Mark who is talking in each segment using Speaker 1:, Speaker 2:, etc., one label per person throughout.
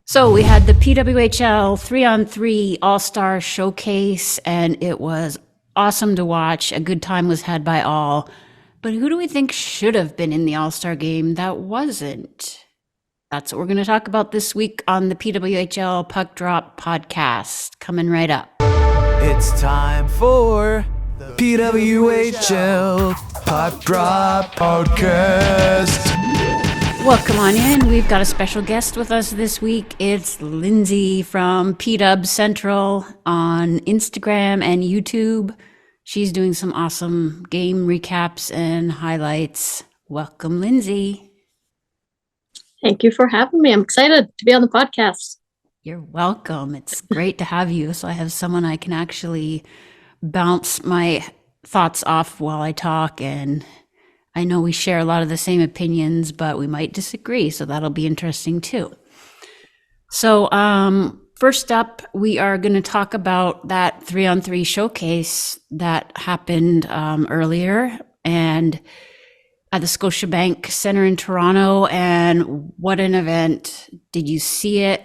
Speaker 1: So we had the PWHL 3-on-3 All-Star Showcase, and it was awesome to watch. A good time was had by all. But who do we think should have been in the All-Star game that wasn't? That's what we're going to talk about this week on the PWHL Puck Drop podcast. Coming right up.
Speaker 2: It's time for the PWHL Puck Drop podcast.
Speaker 1: Welcome on in. We've got a special guest with us this week. It's Lindsey from pdubcentral on Instagram and YouTube. She's doing some awesome game recaps and highlights. Welcome, Lindsey.
Speaker 3: Thank you for having me. I'm excited to be on the podcast.
Speaker 1: You're welcome. It's great to have you. So I have someone I can actually bounce my thoughts off while I talk, and I know we share a lot of the same opinions, but we might disagree, so that'll be interesting too. So first up, we are going to talk about that 3-on-3 showcase that happened earlier and at the Scotiabank Center in Toronto, and what an event. Did you see it?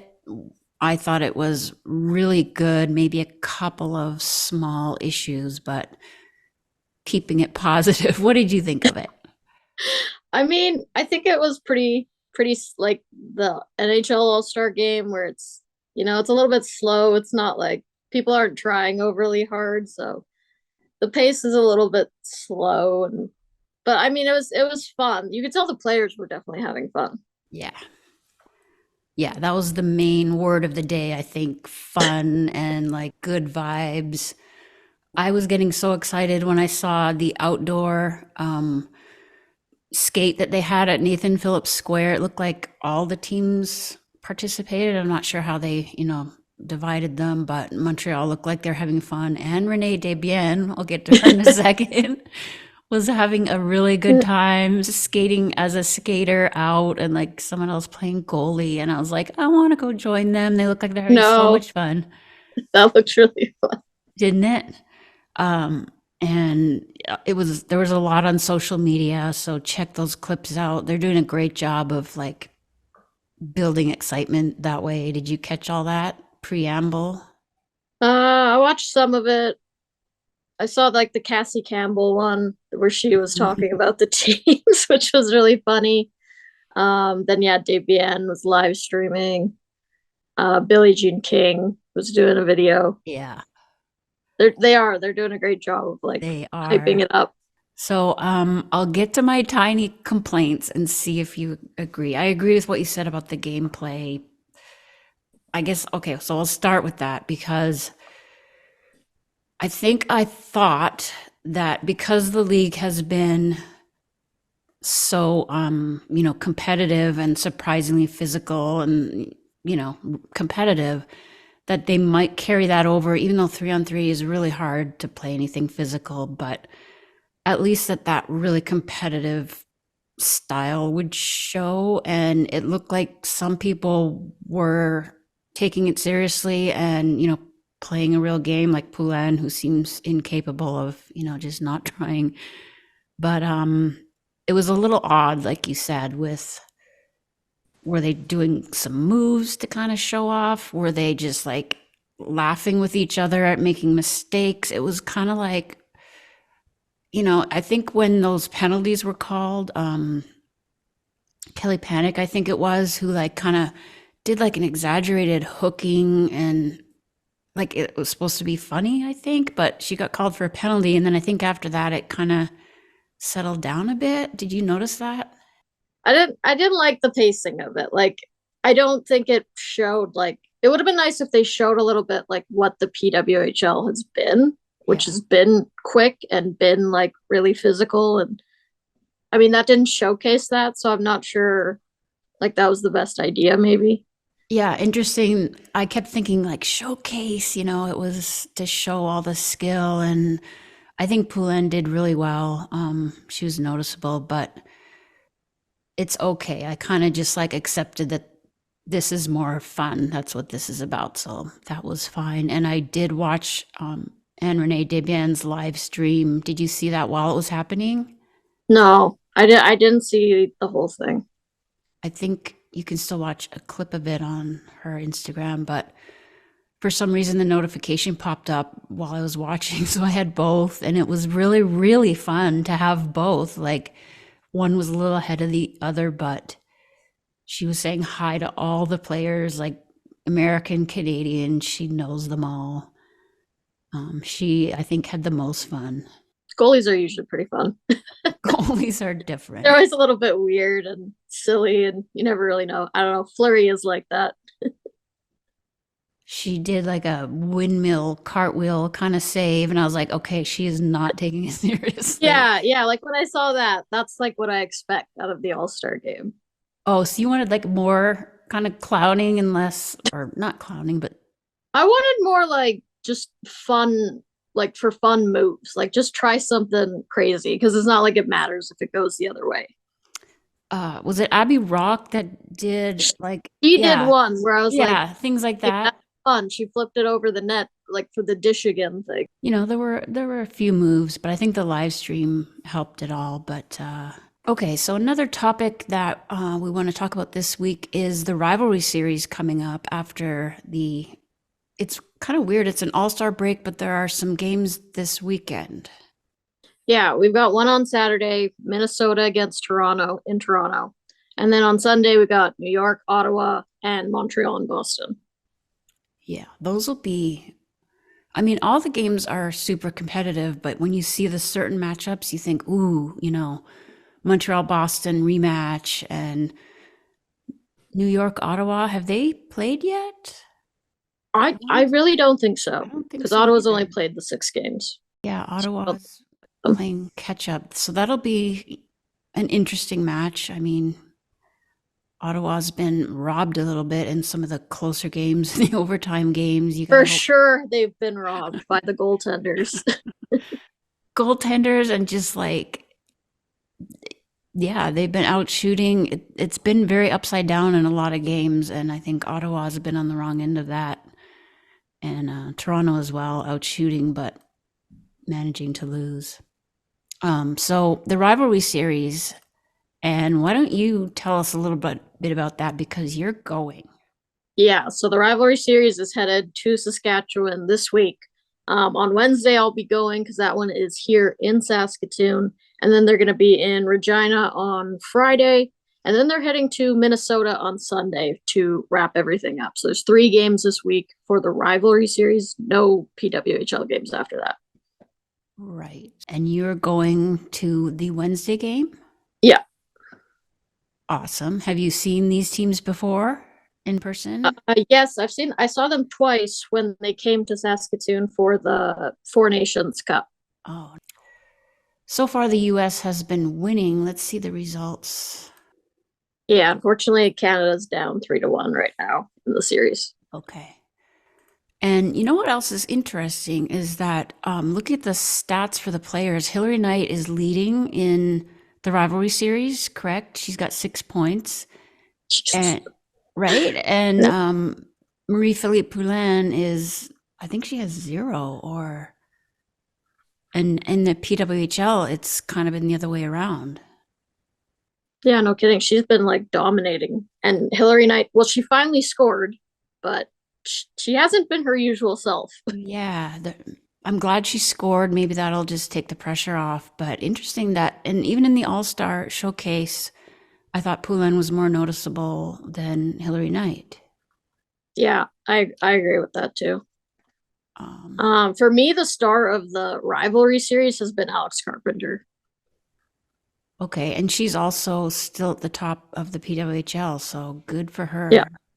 Speaker 1: I thought it was really good, maybe a couple of small issues, but keeping it positive. What did you think of it?
Speaker 3: I mean, I think it was pretty like the NHL All-Star game where it's a little bit slow. It's not like people aren't trying overly hard, so the pace is a little bit slow. But I mean, it was fun. You could tell the players were definitely having fun.
Speaker 1: Yeah, that was the main word of the day, I think. Fun and like good vibes. I was getting so excited when I saw the outdoor skate that they had at Nathan Phillips Square. It looked like all the teams participated. I'm not sure how they, divided them, but Montreal looked like they're having fun. And Renee Desbiens, I'll get to her in a second, was having a really good time skating as a skater out, and like someone else playing goalie. And I was like, I want to go join them. They look like they're having so much fun.
Speaker 3: That looks really fun.
Speaker 1: Didn't it? And there was a lot on social media, so check those clips out. They're doing a great job of like building excitement that way. Did you catch all that preamble?
Speaker 3: I watched some of it. I saw like the Cassie Campbell one where she was talking about the teams, which was really funny. Then Desbiens was live streaming. Billie Jean King was doing a video.
Speaker 1: Yeah.
Speaker 3: They're doing a great job of like hyping it up.
Speaker 1: So I'll get to my tiny complaints and see if you agree. I agree with what you said about the gameplay. I guess, okay, so I'll start with that because I thought that because the league has been so competitive and surprisingly physical and competitive, that they might carry that over, even though 3-on-3 is really hard to play anything physical, but at least that really competitive style would show. And it looked like some people were taking it seriously and, playing a real game, like Poulin, who seems incapable of, just not trying. But it was a little odd, like you said, were they doing some moves to kind of show off? Were they just like laughing with each other at making mistakes? It was kind of like, I think when those penalties were called, Kelly Panic, I think it was, who like kind of did like an exaggerated hooking, and like it was supposed to be funny, I think, but she got called for a penalty. And then I think after that, it kind of settled down a bit. Did you notice that?
Speaker 3: I didn't like the pacing of it. Like, I don't think it showed, like, it would have been nice if they showed a little bit like what the PWHL has been, which has been quick and been like really physical. And I mean, that didn't showcase that. So I'm not sure like that was the best idea, maybe.
Speaker 1: Yeah, interesting. I kept thinking like showcase, it was to show all the skill. And I think Poulin did really well. She was noticeable, but it's okay. I kind of just like accepted that this is more fun. That's what this is about. So that was fine. And I did watch Anne Renee Desbiens' live stream. Did you see that while it was happening?
Speaker 3: No, I didn't see the whole thing.
Speaker 1: I think you can still watch a clip of it on her Instagram, but for some reason the notification popped up while I was watching, so I had both, and it was really, really fun to have both. Like, one was a little ahead of the other, but she was saying hi to all the players, like American, Canadian. She knows them all. She, I think, had the most fun.
Speaker 3: Goalies are usually pretty fun.
Speaker 1: Goalies are different.
Speaker 3: They're always a little bit weird and silly, and you never really know. I don't know. Fleury is like that.
Speaker 1: She did like a windmill cartwheel kind of save, and I was like, okay, she is not taking it seriously.
Speaker 3: Yeah. Like when I saw that, that's like what I expect out of the All-Star game.
Speaker 1: Oh, so you wanted like more kind of clowning and less, or not clowning, but
Speaker 3: I wanted more like just fun, like for fun moves. Like just try something crazy, because it's not like it matters if it goes the other way.
Speaker 1: was it Abby Rock that did like
Speaker 3: She did one where I was
Speaker 1: yeah, things like
Speaker 3: like,
Speaker 1: that.
Speaker 3: that's fun. She flipped it over the net, like for the dish again thing.
Speaker 1: You know, there were a few moves, but I think the live stream helped it all. But okay, so another topic that we want to talk about this week is the Rivalry Series coming up after the. It's kind of weird. It's an all-star break, but there are some games this weekend.
Speaker 3: Yeah, we've got one on Saturday, Minnesota against Toronto in Toronto. And then on Sunday, we got New York, Ottawa, and Montreal and Boston.
Speaker 1: Yeah, those will be. I mean, all the games are super competitive, but when you see the certain matchups, you think, ooh, you know, Montreal, Boston rematch, and New York, Ottawa. Have they played yet?
Speaker 3: I really don't think so,
Speaker 1: I don't think
Speaker 3: because
Speaker 1: so
Speaker 3: Ottawa's
Speaker 1: either.
Speaker 3: only played the 6 games.
Speaker 1: Yeah, Ottawa's playing catch up. So that'll be an interesting match. I mean, Ottawa's been robbed a little bit in some of the closer games, the overtime games. You
Speaker 3: For
Speaker 1: gotta
Speaker 3: sure, they've been robbed by the goaltenders.
Speaker 1: goaltenders and just like, yeah, they've been out shooting. It's been very upside down in a lot of games, and I think Ottawa's been on the wrong end of that. And Toronto as well, out shooting, but managing to lose. So the Rivalry Series, and why don't you tell us a little bit about that, because you're going.
Speaker 3: Yeah, so the Rivalry Series is headed to Saskatchewan this week. On Wednesday, I'll be going because that one is here in Saskatoon. And then they're going to be in Regina on Friday. And then they're heading to Minnesota on Sunday to wrap everything up. So there's 3 games this week for the Rivalry Series. No PWHL games after that.
Speaker 1: Right. And you're going to the Wednesday game?
Speaker 3: Yeah.
Speaker 1: Awesome. Have you seen these teams before in person?
Speaker 3: Yes, I saw them twice when they came to Saskatoon for the Four Nations Cup.
Speaker 1: Oh. So far, the U.S. has been winning. Let's see the results.
Speaker 3: Yeah, unfortunately, Canada's down 3-1 right now in the series.
Speaker 1: Okay. And you know what else is interesting is that looking at the stats for the players, Hilary Knight is leading in the Rivalry Series, correct? She's got 6 points. And, right? And Marie-Philippe Poulin is, I think she has 0, or... And in the PWHL, it's kind of been the other way around.
Speaker 3: Yeah, no kidding. She's been like dominating. And Hilary Knight, well, she finally scored, but she hasn't been her usual self.
Speaker 1: Yeah, I'm glad she scored. Maybe that'll just take the pressure off. But interesting that, and even in the All-Star showcase, I thought Poulin was more noticeable than Hilary Knight.
Speaker 3: Yeah, I agree with that too. For me, the star of the Rivalry Series has been Alex Carpenter.
Speaker 1: Okay, and she's also still at the top of the PWHL, so good for her.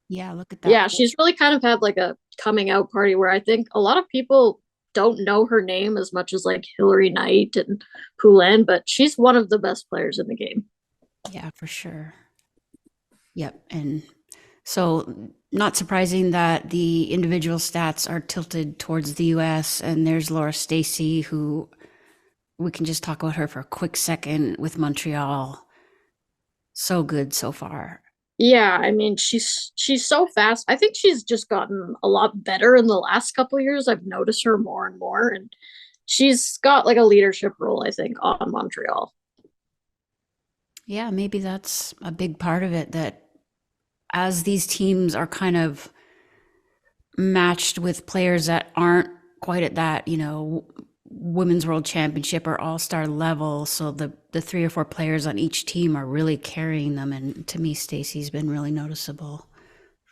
Speaker 1: Yeah, look at that.
Speaker 3: Yeah, she's really kind of had like a coming out party where I think a lot of people don't know her name as much as like Hilary Knight and Poulin, but she's one of the best players in the game.
Speaker 1: Yeah, for sure. Yep, and so not surprising that the individual stats are tilted towards the U.S., and there's Laura Stacey, who we can just talk about her for a quick second with Montreal. So good so far.
Speaker 3: Yeah, I mean, she's so fast. I think she's just gotten a lot better in the last couple of years. I've noticed her more and more, and she's got like a leadership role, I think, on Montreal.
Speaker 1: Yeah, maybe that's a big part of it, that as these teams are kind of matched with players that aren't quite at that, women's world championship or all-star level. So the 3 or 4 players on each team are really carrying them. And to me, Stacey's been really noticeable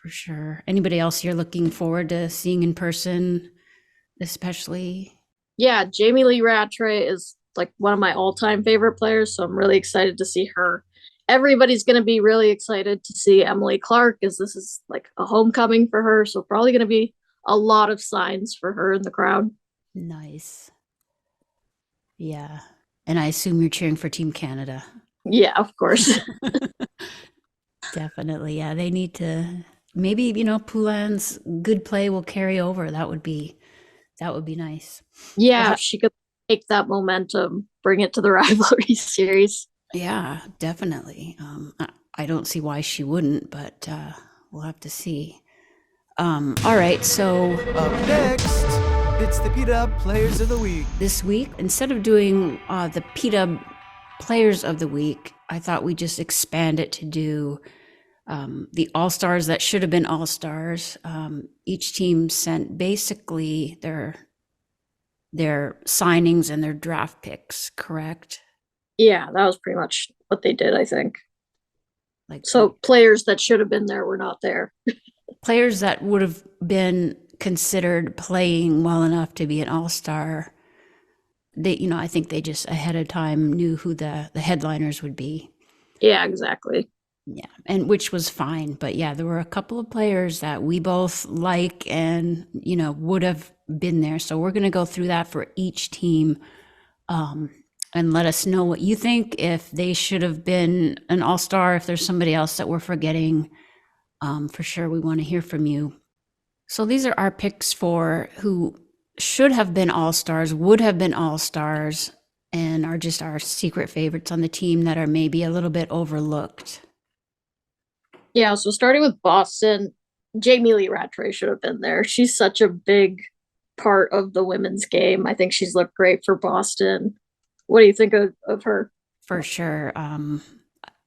Speaker 1: for sure. Anybody else you're looking forward to seeing in person, especially?
Speaker 3: Yeah, Jamie Lee Rattray is like one of my all-time favorite players, so I'm really excited to see her. Everybody's going to be really excited to see Emily Clark, as this is like a homecoming for her, so probably going to be a lot of signs for her in the crowd.
Speaker 1: Nice. Yeah. And I assume you're cheering for Team Canada.
Speaker 3: Yeah, of course.
Speaker 1: Definitely. Yeah, they need to, maybe, Poulin's good play will carry over. That would be nice.
Speaker 3: Yeah, if she could take that momentum, bring it to the Rivalry Series.
Speaker 1: Yeah, definitely. I don't see why she wouldn't, but we'll have to see. All right, so
Speaker 2: Up next, it's the PW Players of the Week.
Speaker 1: this week, instead of doing the PW Players of the Week, I thought we'd just expand it to do the All-Stars that should have been All-Stars. Each team sent basically their signings and their draft picks, correct?
Speaker 3: Yeah, that was pretty much what they did, I think.
Speaker 1: Like,
Speaker 3: So players that should have been there were not there.
Speaker 1: players that would have been considered playing well enough to be an all-star, I think they just ahead of time knew who the headliners would be.
Speaker 3: Yeah, exactly.
Speaker 1: Yeah, and which was fine. But yeah, there were a couple of players that we both like and, would have been there. So we're going to go through that for each team and let us know what you think, if they should have been an all-star, if there's somebody else that we're forgetting. For sure, we want to hear from you. So these are our picks for who should have been all-stars, would have been all-stars, and are just our secret favorites on the team that are maybe a little bit overlooked.
Speaker 3: Yeah, so starting with Boston, Jamie Lee Rattray should have been there. She's such a big part of the women's game. I think she's looked great for Boston. What do you think of her?
Speaker 1: For sure.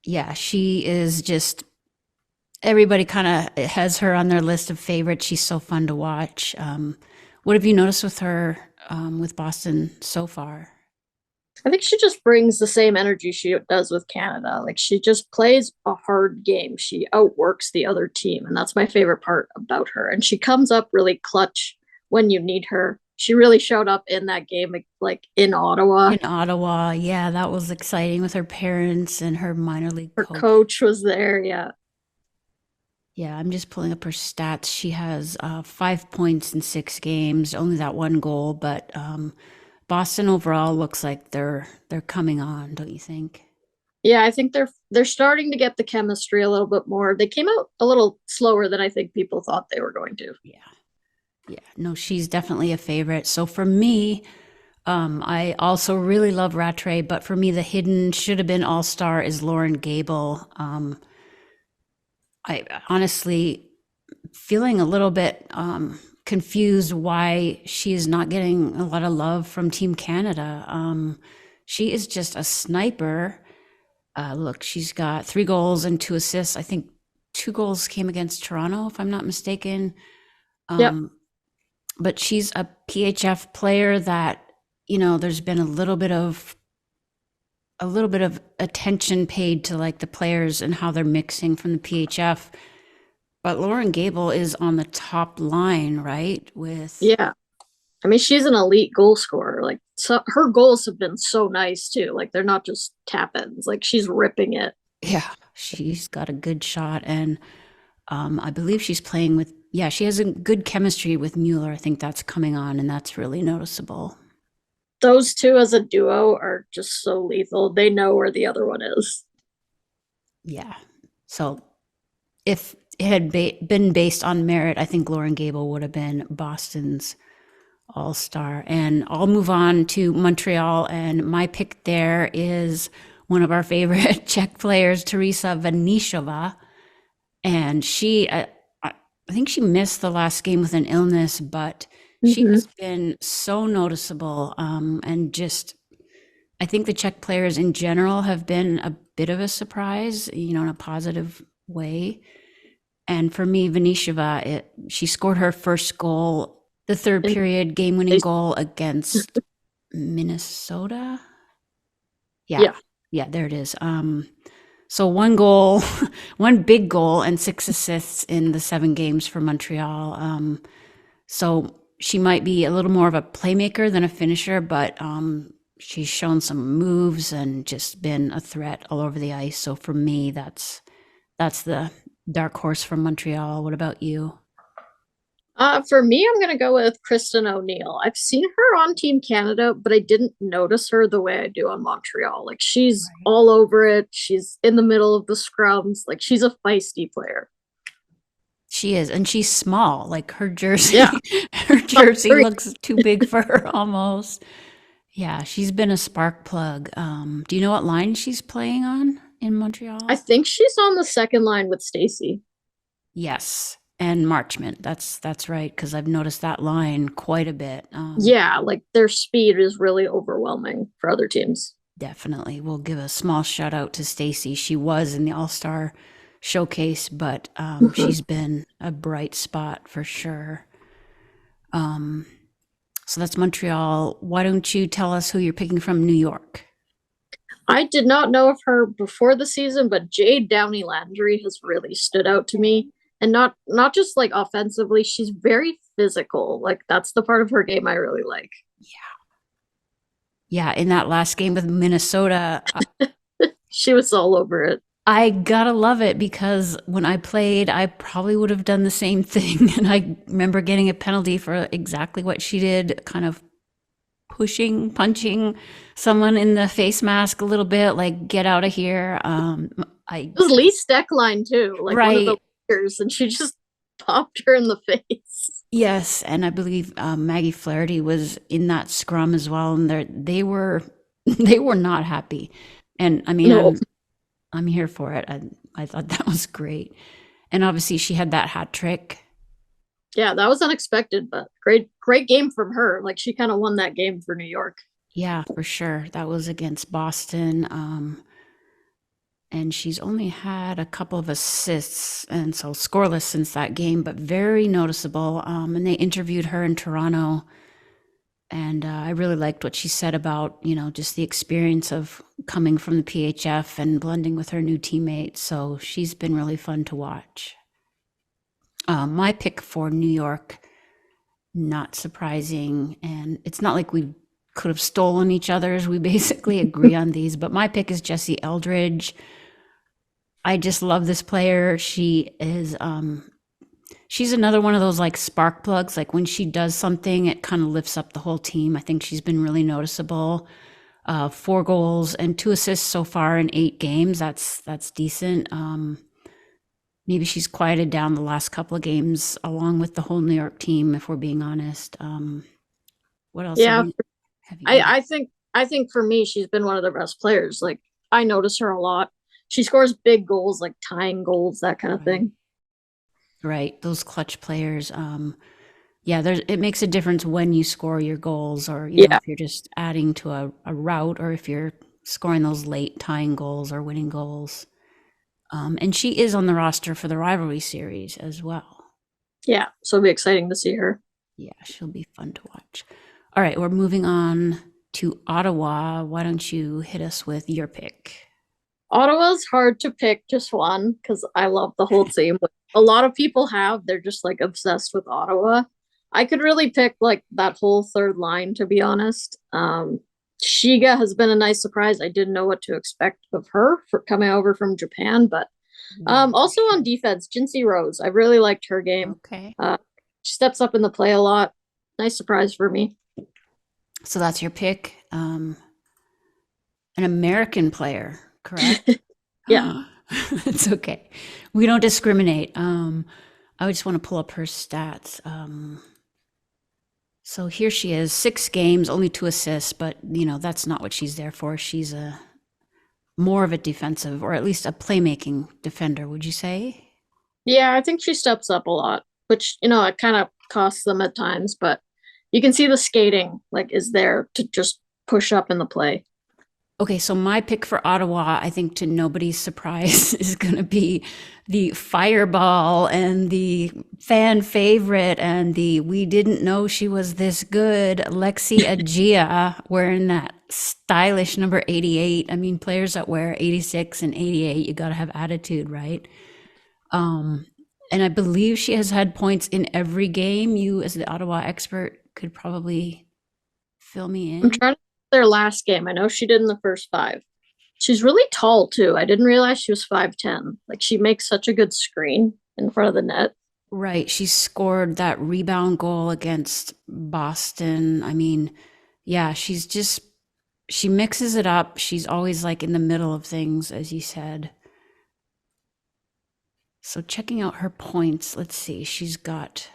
Speaker 1: Yeah, she is just, everybody kind of has her on their list of favorites. She's so fun to watch. What have you noticed with her with Boston so far?
Speaker 3: I think she just brings the same energy she does with Canada. Like, she just plays a hard game. She outworks the other team, and that's my favorite part about her. And she comes up really clutch when you need her. She really showed up in that game, like in Ottawa.
Speaker 1: In Ottawa, yeah, that was exciting with her parents and her minor league
Speaker 3: Her coach was there, yeah.
Speaker 1: Yeah, I'm just pulling up her stats. She has 5 points in 6 games, only that one goal, but Boston overall looks like they're coming on, don't you think?
Speaker 3: Yeah, I think they're starting to get the chemistry a little bit more. They came out a little slower than I think people thought they were going to.
Speaker 1: Yeah. No, she's definitely a favorite. So for me, I also really love Rattray, but for me, the hidden should have been all-star is Lauren Gable. I honestly feeling a little bit confused why she is not getting a lot of love from Team Canada. She is just a sniper. Look, she's got 3 goals and 2 assists. I think 2 goals came against Toronto, if I'm not mistaken.
Speaker 3: Yep.
Speaker 1: But she's a PHF player that, there's been a little bit of attention paid to like the players and how they're mixing from the PHF. But Lauren Gable is on the top line, right?
Speaker 3: Yeah. I mean, she's an elite goal scorer. Like, so her goals have been so nice too. Like, they're not just tap-ins. Like, she's ripping it.
Speaker 1: Yeah, she's got a good shot. And I believe she's playing with, she has a good chemistry with Mueller. I think that's coming on, and that's really noticeable.
Speaker 3: Those two as a duo are just so lethal. They know where the other one is.
Speaker 1: Yeah. So if it had been based on merit, I think Lauren Gable would have been Boston's all-star. And I'll move on to Montreal, and my pick there is one of our favorite Czech players, Teresa Vanishova. And she, I think she missed the last game with an illness, but she has been so noticeable. And just, I think the Czech players in general have been a bit of a surprise, in a positive way. And for me, Venisheva, she scored her first goal, the third
Speaker 3: And
Speaker 1: period game-winning goal against Minnesota. Yeah, yeah, there it is. So one goal, one big goal, and 6 assists in the 7 games for Montreal. So she might be a little more of a playmaker than a finisher, but she's shown some moves and just been a threat all over the ice. So for me, that's the dark horse from Montreal. What about you?
Speaker 3: For me, I'm gonna go with Kristen O'Neill. I've seen her on Team Canada, but I didn't notice her the way I do on Montreal. Like she's
Speaker 1: Right.
Speaker 3: all over it. She's in the middle of the scrums. Like she's a feisty player.
Speaker 1: She is, and she's small. Like her jersey,
Speaker 3: Yeah.
Speaker 1: her jersey
Speaker 3: Very-
Speaker 1: looks too big for her almost. Yeah, she's been a spark plug. Do you know what line she's playing on in Montreal?
Speaker 3: I think she's on the second line with Stacy.
Speaker 1: Yes, and Marchment. That's right, because I've noticed that line quite a bit.
Speaker 3: Yeah, like their speed is really overwhelming for other teams.
Speaker 1: Definitely, we'll give a small shout out to Stacy. She was in the All-Star showcase, but she's been a bright spot for sure. So that's Montreal. Why don't you tell us who you're picking from New York?
Speaker 3: I did not know of her before the season, but Jade Downey Landry has really stood out to me. And not just like offensively, she's very physical. Like that's the part of her game I really like.
Speaker 1: Yeah, in that last game with Minnesota,
Speaker 3: She was all over it.
Speaker 1: I gotta love it because when I played, I probably would have done the same thing. And I remember getting a penalty for exactly what she did, kind of punching someone in the face mask a little bit, like get out of here.
Speaker 3: It was Lee Steckline too, like one of the
Speaker 1: Right.
Speaker 3: leaders, and she just popped her in the face.
Speaker 1: Yes, and I believe Maggie Flaherty was in that scrum as well, and they were they were not happy. And I mean,
Speaker 3: No.
Speaker 1: I'm here for it. I thought that was great, and obviously she had that hat trick.
Speaker 3: Yeah, that was unexpected, but great game from her. Like she kind of won that game for New York.
Speaker 1: Yeah, for sure. That was against Boston. And she's only had a couple of assists and so scoreless since that game, but very noticeable. And they interviewed her in Toronto. And I really liked what she said about, just the experience of coming from the PHF and blending with her new teammates. So she's been really fun to watch. My pick for New York, not surprising. And it's not like we could have stolen each other's. We basically agree on these. But my pick is Jessie Eldridge. I just love this player. She is she's another one of those like spark plugs. Like when she does something, it kind of lifts up the whole team. I think she's been really noticeable. 4 goals and 2 assists so far in 8 games. That's decent. Maybe she's quieted down the last couple of games along with the whole New York team, if we're being honest. What else?
Speaker 3: Yeah,
Speaker 1: have you
Speaker 3: I think for me, she's been one of the best players. Like I notice her a lot. She scores big goals, like tying goals, that kind of thing.
Speaker 1: Right, those clutch players. Yeah, it makes a difference when you score your goals, or if you're just adding to a route, or if you're scoring those late tying goals or winning goals. And she is on the roster for the Rivalry Series as well.
Speaker 3: Yeah, so it'll be exciting to see her.
Speaker 1: Yeah, she'll be fun to watch. All right, we're moving on to Ottawa. Why don't you hit us with your pick?
Speaker 3: Ottawa's hard to pick just one because I love the whole team. A lot of people they're just like obsessed with Ottawa. I could really pick like that whole third line, to be honest. Shiga has been a nice surprise. I didn't know what to expect of her for coming over from Japan, but also on defense, Jinsey Rose. I really liked her game.
Speaker 1: Okay.
Speaker 3: She steps up in the play a lot. Nice surprise for me.
Speaker 1: So that's your pick. An American player, correct?
Speaker 3: Yeah.
Speaker 1: It's okay. We don't discriminate. I just want to pull up her stats. So here she is, 6 games, only 2 assists, but that's not what she's there for. She's more of a defensive, or at least a playmaking defender, would you say?
Speaker 3: Yeah, I think she steps up a lot, which, it kind of costs them at times, but you can see the skating is there to just push up in the play.
Speaker 1: Okay, so my pick for Ottawa, I think to nobody's surprise, is going to be the fireball and the fan favorite and the we didn't know she was this good, Lexi Agia, wearing that stylish number 88. I mean, players that wear 86 and 88, you got to have attitude, right? And I believe she has had points in every game. You, as the Ottawa expert, could probably fill me
Speaker 3: I'm
Speaker 1: in.
Speaker 3: trying to their last game. I know she did in the first 5. She's really tall too. I didn't realize she was 5'10". Like she makes such a good screen in front of the net.
Speaker 1: Right. She scored that rebound goal against Boston. I mean, yeah, she mixes it up. She's always like in the middle of things, as you said. So checking out her points, let's see. She's got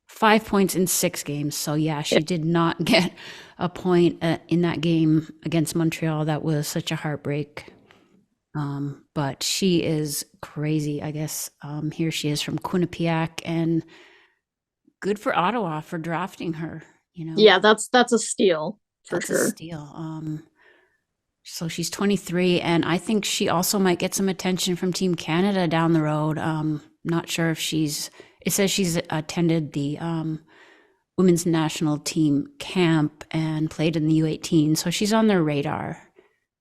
Speaker 1: 5 points in 6 games. So yeah, she did not get a point in that game against Montreal. That was such a heartbreak. But she is crazy, I guess. Here she is from Quinnipiac, and good for Ottawa for drafting her, you know.
Speaker 3: Yeah, that's a steal for
Speaker 1: That's a
Speaker 3: sure.
Speaker 1: steal. So she's 23, and I think she also might get some attention from Team Canada down the road. Not sure if it says she's attended the women's national team camp and played in the U18, so she's on their radar.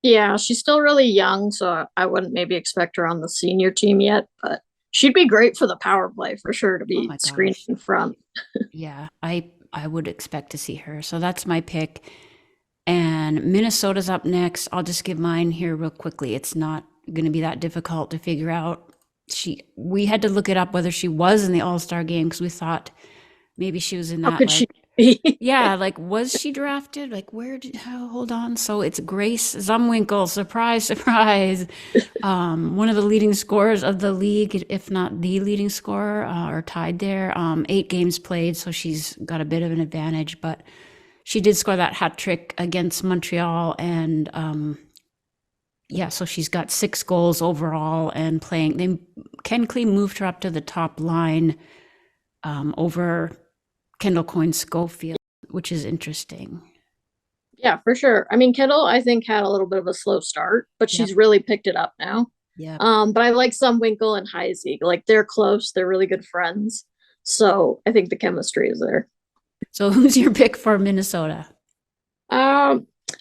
Speaker 3: Yeah, she's still really young, so I wouldn't maybe expect her on the senior team yet, but she'd be great for the power play for sure to be
Speaker 1: my
Speaker 3: screened
Speaker 1: gosh.
Speaker 3: in front.
Speaker 1: Yeah, I would expect to see her. So that's my pick. And Minnesota's up next. I'll just give mine here real quickly. It's not going to be that difficult to figure out. We had to look it up whether she was in the All-Star game because we thought maybe she was in
Speaker 3: How
Speaker 1: that.
Speaker 3: could
Speaker 1: Like,
Speaker 3: she be?
Speaker 1: yeah, like was she drafted? Like hold on. So it's Grace Zumwinkle. Surprise, surprise. One of the leading scorers of the league, if not the leading scorer, or tied there. 8 games played, so she's got a bit of an advantage, but she did score that hat trick against Montreal, and yeah, so she's got 6 goals overall and playing. Ken Klee moved her up to the top line over Kendall Coyne Schofield, which is interesting.
Speaker 3: Yeah, for sure. I mean, Kendall, I think, had a little bit of a slow start, but she's really picked it up now.
Speaker 1: Yeah.
Speaker 3: But I like Winkle and Heise. Like they're close, they're really good friends. So I think the chemistry is there.
Speaker 1: So who's your pick for Minnesota?
Speaker 3: I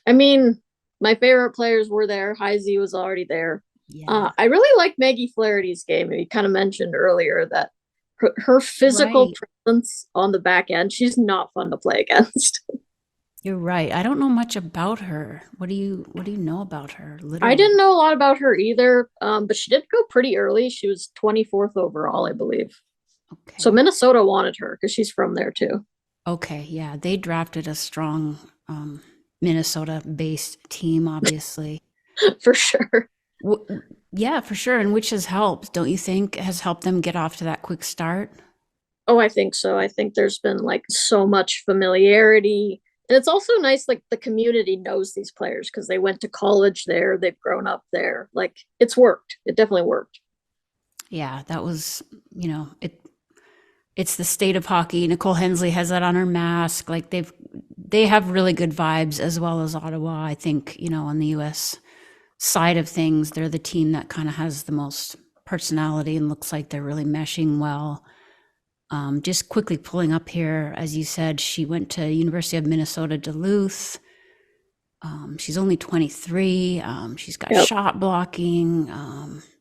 Speaker 3: mean, my favorite players were there. Heise was already there.
Speaker 1: Yeah.
Speaker 3: I really like Maggie Flaherty's game. You kind of mentioned earlier that her physical presence on the back end, she's not fun to play against.
Speaker 1: You're right. I don't know much about her. What do you know about her? Literally?
Speaker 3: I didn't know a lot about her either, but she did go pretty early. She was 24th overall, I believe.
Speaker 1: Okay.
Speaker 3: So Minnesota wanted her because she's from there too.
Speaker 1: Okay, yeah, they drafted a strong Minnesota-based team, obviously.
Speaker 3: For sure.
Speaker 1: Yeah, for sure, and which has helped, don't you think, has helped them get off to that quick start?
Speaker 3: Oh, I think so. I think there's been like so much familiarity. And it's also nice, like the community knows these players because they went to college there, they've grown up there. Like it's worked. It definitely worked.
Speaker 1: Yeah, that was, it's the state of hockey. Nicole Hensley has that on her mask. Like they have really good vibes, as well as Ottawa. I think, on the US side of things, they're the team that kind of has the most personality and looks like they're really meshing well. Just quickly pulling up here, as you said, she went to University of Minnesota Duluth. She's only 23. She's got shot blocking.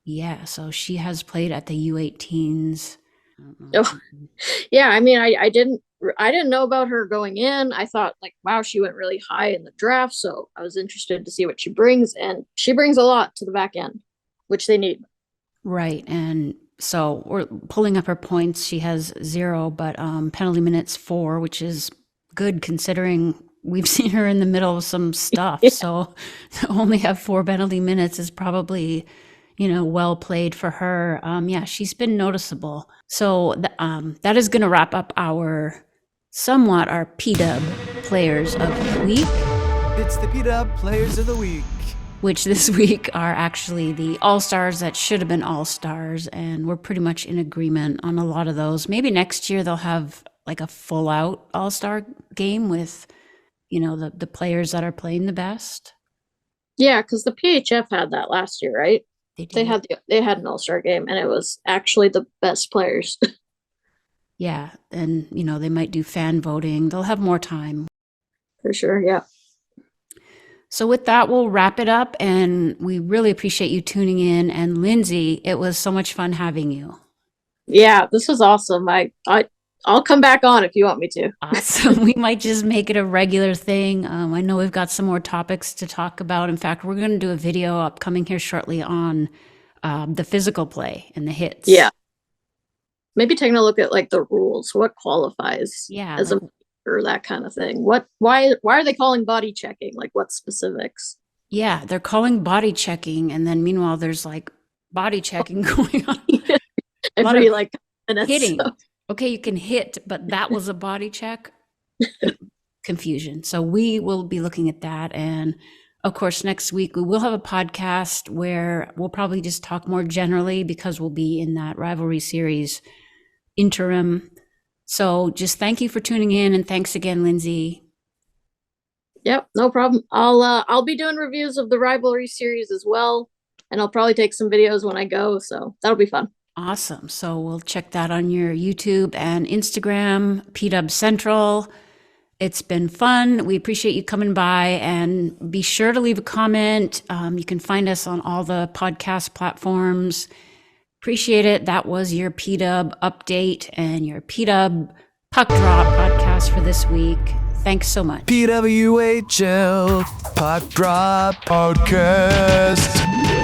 Speaker 1: Yeah, so she has played at the U18s.
Speaker 3: Oh, yeah. I mean, I didn't know about her going in. I thought like, wow, she went really high in the draft. So I was interested to see what she brings, and she brings a lot to the back end, which they need.
Speaker 1: Right, and so we're pulling up her points. She has 0, but penalty minutes 4, which is good considering we've seen her in the middle of some stuff. Yeah. So to only have 4 penalty minutes is probably, well played for her. Yeah, she's been noticeable. So that is going to wrap up our PDub Players of the Week.
Speaker 2: It's the PDub Players of the Week,
Speaker 1: which this week are actually the All-Stars that should have been All-Stars, and we're pretty much in agreement on a lot of those. Maybe next year they'll have like a full-out All-Star game with, the players that are playing the best.
Speaker 3: Yeah, because the PHF had that last year, right?
Speaker 1: They
Speaker 3: They
Speaker 1: did.
Speaker 3: had an All-Star game, and it was actually the best players.
Speaker 1: Yeah, and they might do fan voting. They'll have more time.
Speaker 3: For sure, yeah.
Speaker 1: So with that, we'll wrap it up, and we really appreciate you tuning in. And Lindsey, it was so much fun having you.
Speaker 3: Yeah, this was awesome. I'll come back on if you want me to.
Speaker 1: Awesome. We might just make it a regular thing. I know we've got some more topics to talk about. In fact, we're going to do a video upcoming here shortly on the physical play and the hits.
Speaker 3: Yeah. Maybe taking a look at like the rules, what qualifies as
Speaker 1: like,
Speaker 3: or that kind of thing. Why are they calling body checking? Like what specifics?
Speaker 1: Yeah, they're calling body checking, and then meanwhile there's like body checking going on.
Speaker 3: Every like minutes.
Speaker 1: Hitting. So. Okay, you can hit, but that was a body check. Confusion. So we will be looking at that. And of course, next week we will have a podcast where we'll probably just talk more generally because we'll be in that Rivalry Series interim. So just thank you for tuning in, and thanks again, Lindsey.
Speaker 3: Yep, no problem. I'll be doing reviews of the Rivalry Series as well, and I'll probably take some videos when I go, so that'll be fun.
Speaker 1: Awesome. So we'll check that on your YouTube and Instagram, pdubcentral. It's been fun. We appreciate you coming by, and be sure to leave a comment. You can find us on all the podcast platforms. Appreciate it. That was your PDub update and your PDub Puck Drop podcast for this week. Thanks so much.
Speaker 2: PWHL Puck Drop Podcast.